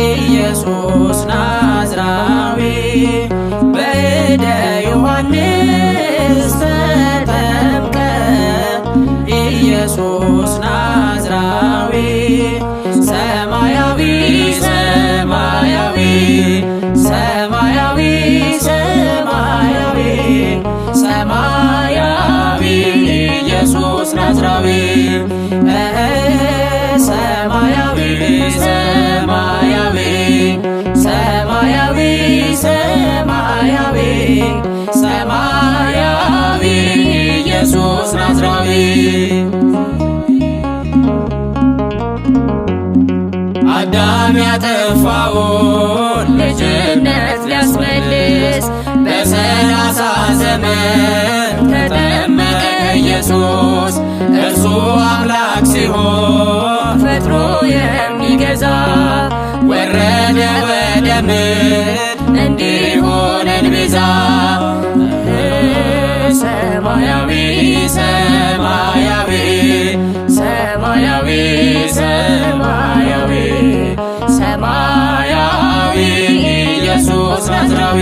ኢየሱስ ናዝራዊ በእደ ዮሐንስ ተጠምቀ ኢየሱስ ናዝራዊ ሰማያዊ ሰማያዊ ሰማያዊ ሰማያዊ ሰማያዊ ኢየሱስ ናዝራዊ ሰማያዊ ሰማያዊ ሰማያዊ ሰማያዊ ሰማያዊ ኢየሱስ ናዝራዊ አዳም ያጠፋውን ልጅነት ሊያስመልስ በ30 ዘመን ተጠመቀ ኢየሱስ እርሱ አምላክ ሲሆን ፈጥሮ የሚገዛ ወረደ ወደ ምድር እንዲሆነን ቤዛ ሰማያዊ ሰማያዊ ሰማያዊ ሰማያዊ ሰማያዊ ኢየሱስ ናዝራዊ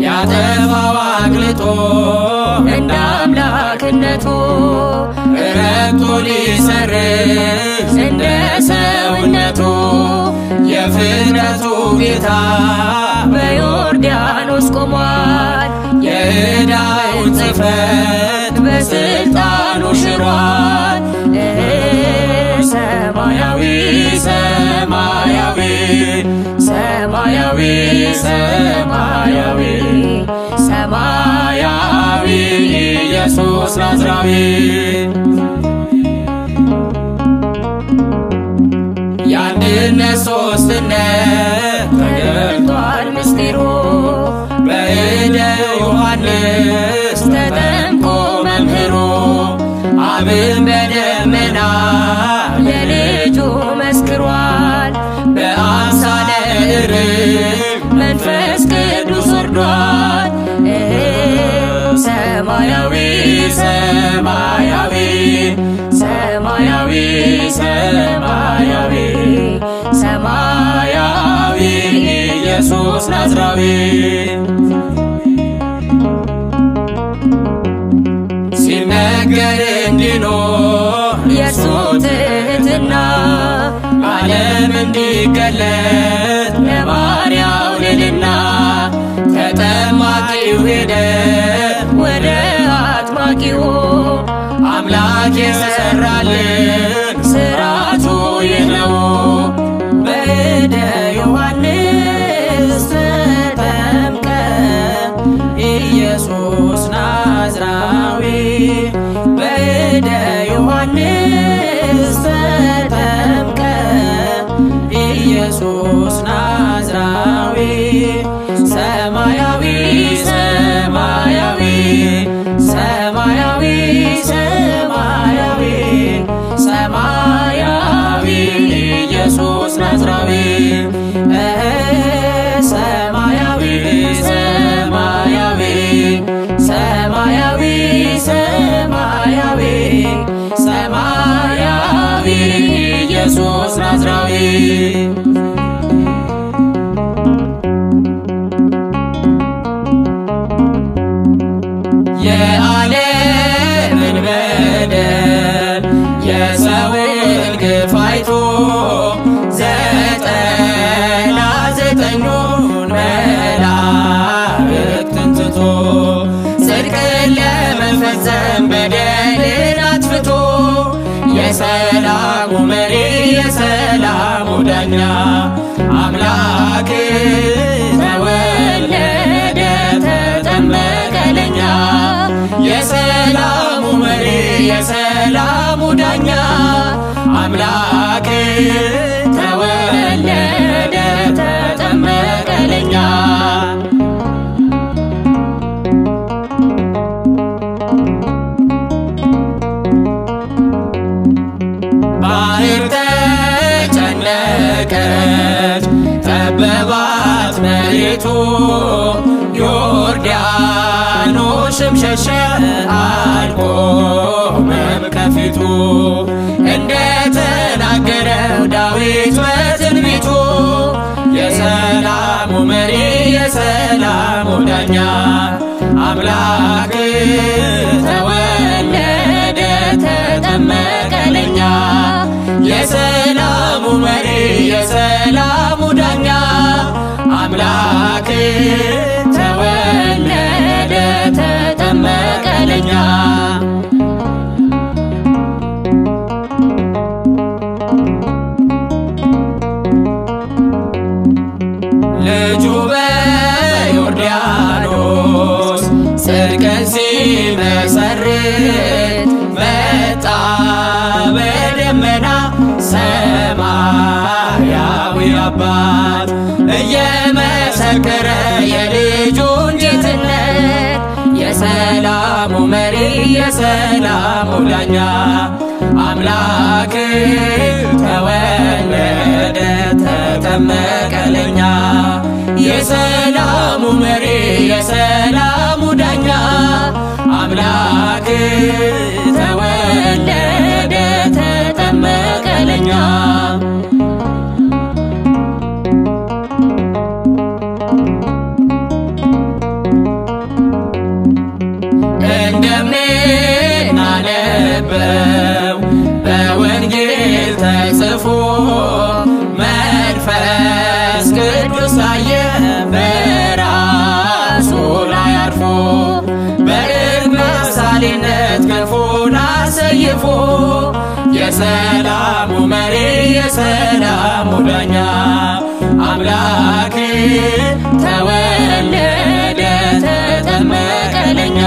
ያጠፋው አቅልጦ እንደ አምላክነቱ ረግቶ ሊሰርዝ እንደ ሰውነቱ የፍጥረቱ ጌታ በዮርዳኖስ ቆሟል። የዕዳውን ጽሕፈት በስልጣኑ ሽሯል። ሰማያዊ ሰማያዊ ሰማያዊ ሰማያዊ ሰማያዊ ኢየሱስ ናዝራዊ የአንድነት ሦስትነት ተገልጧል ምስጢሩ በእደ ዮሐንስ ተጠምቆ መምህሩ አብን በደመና ለልጁ መስክሯል። በአምሳለ ርግብ መንፈስ ቅዱስ ወርዷል። ሰማያዊ ሰማያዊ ሰማያዊ ሰማያዊ ሰማያዊ ኢየሱስ ናዝራዊ ሲነገር እንዲኖር የእርሱ ትሕትና ዓለም እንዲገለጥ ለባሪያው ልልና ተጠማቂው ሄደ ወደ አጥማቂው አምላክ የሠራልን ሥርዓቱ ይህ ነው። በእደ ዮሐንስ ተጠምቀ ኢየሱስ ናዝራዊ በእደ ዮሐንስ ተጠምቀ ኢየሱስ ናዝራዊ ሰማያዊ ሰማያዊ ሰማያዊ ሰማያዊ ሰማያዊ ኢየሱስ ናዝራዊ ሰማያዊ ሰማያዊ ሰማያዊ ሰማያዊ ሰማያዊ ኢየሱስ ናዝራዊ የዓለምን በደል የሰውን ግፍ አይቶ 99ኙን መላእክትን ትቶ ጽድቅን ለመፈጸም በደልን አጥፍቶ የሰላሙ መሪ የሰላሙ ዳኛ አምላክ ተወለደ ተጠመቀ ለኛ የሰላሙ መሪ የሰላሙ ዳኛ አምላክ ተወለደ ደቀቀች ጠበባት መሬቱ ዮርዳኖስም ሸሸ አልቆመም ከፊቱ እንደተናገረው ዳዊት በትንቢቱ የሰላሙ መሪ የሰላሙ ዳኛ አምላክ ተወለደ ተጠመቀ ለኛ የሰላሙ መሪ የሰላሙ ዳኛ አምላክ ተወለደ ተጠመቀ ለኛ ልጁ በዮርዳኖስ ጽድቅን ሲመሰርት መጣ በደመና ሰማያዊ አባት እየመሰከረ የልጁን ጌትነት የሰላሙ መሪ የሰላሙ ዳኛ አምላክ ተወለደ ተጠመቀ ለኛ የሰላሙ መሪ የሰላሙ ዳኛ አምላክ ተወለደ ተጠመቀ ለኛ እንደምናነበው በወንጌል ተጽፎ መንፈስ ቅዱስ ታየ በራሱ ላይ አርፎ በርግብ ምሳሌነት ክንፉን አሰይፎ የሰላሙ መሪ የሰላሙ ዳኛ አምላክ ተወለደ ተጠመቀ ለኛ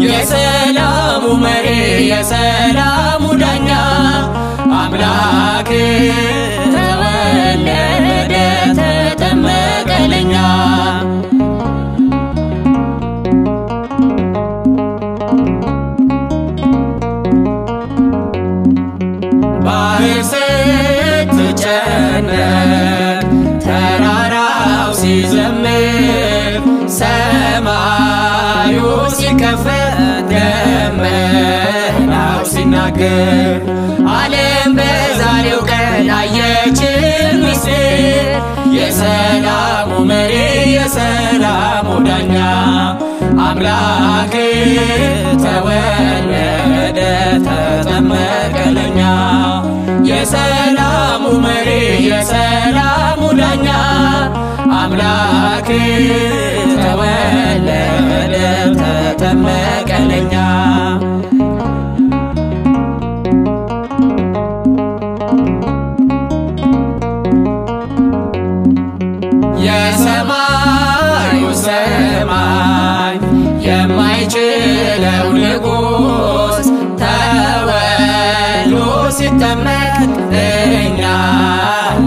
የሰላሙ መሪ የሰላሙ ዳኛ አምላክ ተወለደ ተጠመቀ ለኛ ባህር ስትጨነቅ ተራራው ሲዘምር ሰማዩ ሲከፈት ደመናው ሲናገር ዓለም በዛሬው ቀን አየችን ምስጢር የሰላሙ መሪ የሰላሙ ዳኛ አምላክ ተወለደ ተጠመቀ ለኛ የሰላሙ መሪ የሰላሙ ዳኛ አምላክ ተወለደ ተጠመቀ ለኛ የሰማዩ ሰማይ የማይችለው ንጉሥ ተወልዶ ሲጠመቅ እኛ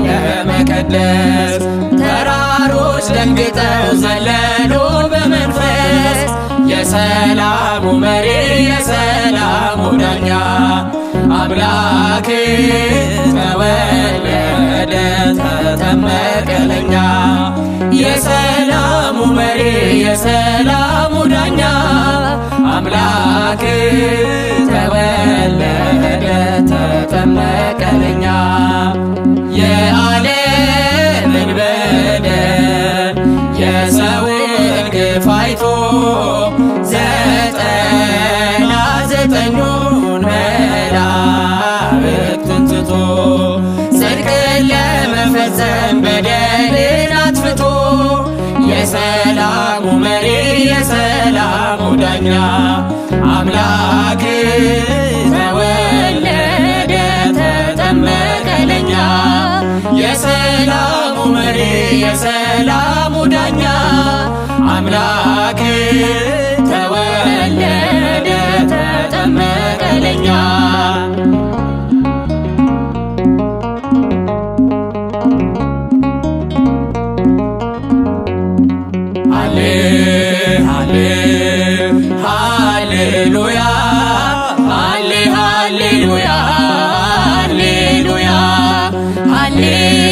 ለመቀደስ ተራሮች ደንግጠው ዘለሉ በመንፈስ የሰላሙ መሪ የሰላሙ ዳኛ አምላክ ተወለደ ተጠመቀ ለኛ የሰላሙ መሪ የሰላሙ ዳኛ አምላክ ተወለደ ተጠመቀ ለኛ የዓለምን በደል የሰውን ግፍ አይቶ 99ኙን መላእክትን ትቶ ጽድቅን ለመፈጸም በደልን አጥፍቶ የሰላሙ መሪ የሰላሙ ዳኛ አምላክ ተወለደ ተጠመቀ ለኛ የሰላሙ መሪ የሰላሙ ዳኛ አምላክ ተወለደ ተጠመቀ ለኛ ሃሌሉያ ሃሌሉያ ሃሌሉያ ሃሌ